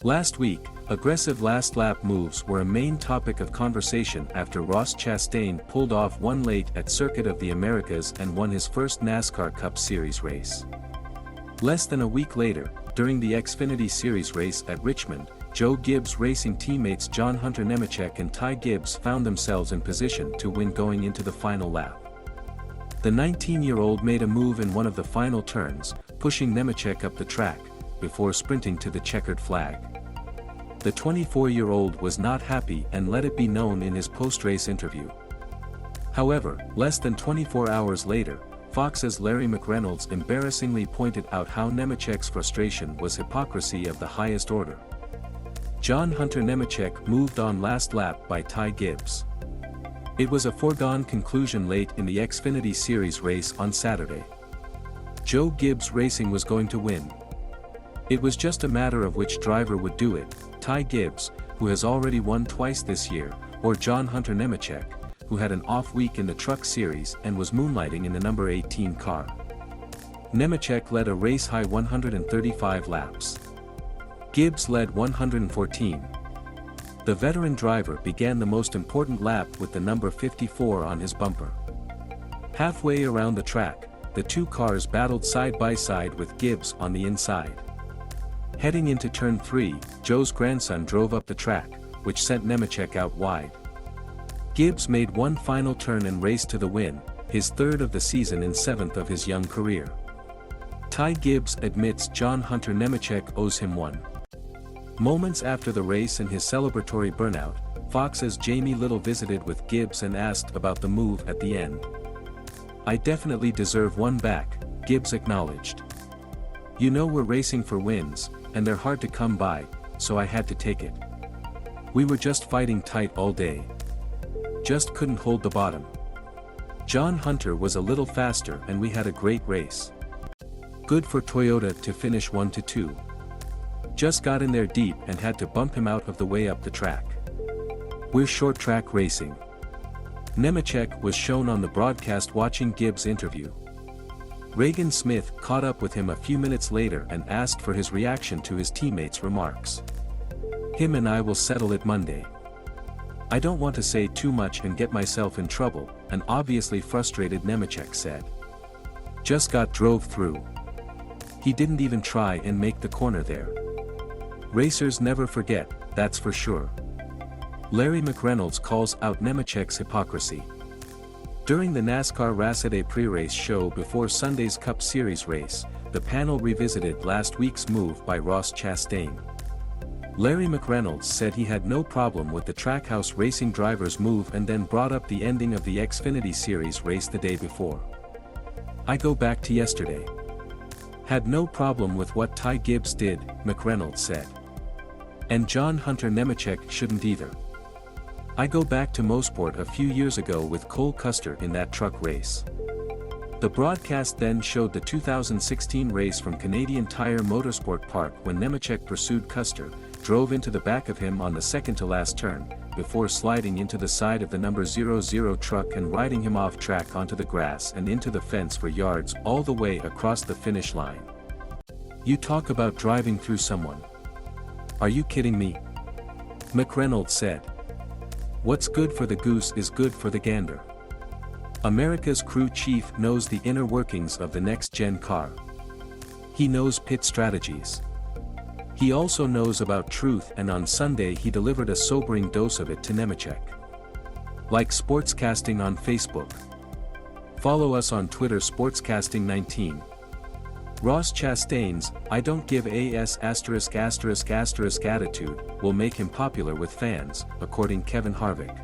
Last week, aggressive last-lap moves were a main topic of conversation after Ross Chastain pulled off one late at Circuit of the Americas and won his first NASCAR Cup Series race. Less than a week later, during the Xfinity Series race at Richmond, Gibbs Racing teammates John Hunter Nemechek and Ty Gibbs found themselves in position to win going into the final lap. The 19-year-old made a move in one of the final turns, pushing Nemechek up the track, before sprinting to the checkered flag. The 24-year-old was not happy and let it be known in his post-race interview. However, less than 24 hours later, Fox's Larry McReynolds embarrassingly pointed out how Nemechek's frustration was hypocrisy of the highest order. John Hunter Nemechek moved on last lap by Ty Gibbs. It was a foregone conclusion late in the Xfinity Series race on Saturday. Gibbs Racing was going to win. It was just a matter of which driver would do it, Ty Gibbs, who has already won twice this year, or John Hunter Nemechek, who had an off week in the Truck Series and was moonlighting in the number 18 car. Nemechek led a race-high 135 laps. Gibbs led 114. The veteran driver began the most important lap with the number 54 on his bumper. Halfway around the track, the two cars battled side by side with Gibbs on the inside. Heading into turn 3, Joe's grandson drove up the track, which sent Nemechek out wide. Gibbs made one final turn and raced to the win, his third of the season and seventh of his young career. Ty Gibbs admits John Hunter Nemechek owes him one. Moments after the race and his celebratory burnout, Fox's Jamie Little visited with Gibbs and asked about the move at the end. "I definitely deserve one back," Gibbs acknowledged. "You know we're racing for wins, and they're hard to come by, so I had to take it. We were just fighting tight all day. Just couldn't hold the bottom. John Hunter was a little faster and we had a great race. Good for Toyota to finish 1-2. Just got in there deep and had to bump him out of the way up the track. We're short track racing." Nemechek was shown on the broadcast watching Gibbs' interview. Reagan Smith caught up with him a few minutes later and asked for his reaction to his teammates' remarks. "Him and I will settle it Monday. I don't want to say too much and get myself in trouble," an obviously frustrated Nemechek said. "Just got drove through. He didn't even try and make the corner there. Racers never forget, that's for sure." Larry McReynolds calls out Nemechek's hypocrisy. During the NASCAR Racing pre-race show before Sunday's Cup Series race, the panel revisited last week's move by Ross Chastain. Larry McReynolds said he had no problem with the Trackhouse Racing driver's move and then brought up the ending of the Xfinity Series race the day before. "I go back to yesterday. Had no problem with what Ty Gibbs did," McReynolds said. "And John Hunter Nemechek shouldn't either. I go back to Mosport a few years ago with Cole Custer in that truck race." The broadcast then showed the 2016 race from Canadian Tire Motorsport Park when Nemechek pursued Custer, drove into the back of him on the second-to-last turn, before sliding into the side of the number 00 truck and riding him off track onto the grass and into the fence for yards all the way across the finish line. "You talk about driving through someone. Are you kidding me?" McReynolds said. "What's good for the goose is good for the gander." America's crew chief knows the inner workings of the next-gen car. He knows pit strategies. He also knows about truth, and on Sunday he delivered a sobering dose of it to Nemechek. Like Sportscasting on Facebook. Follow us on Twitter Sportscasting19. Ross Chastain's "I don't give a s*** attitude will make him popular with fans, according Kevin Harvick.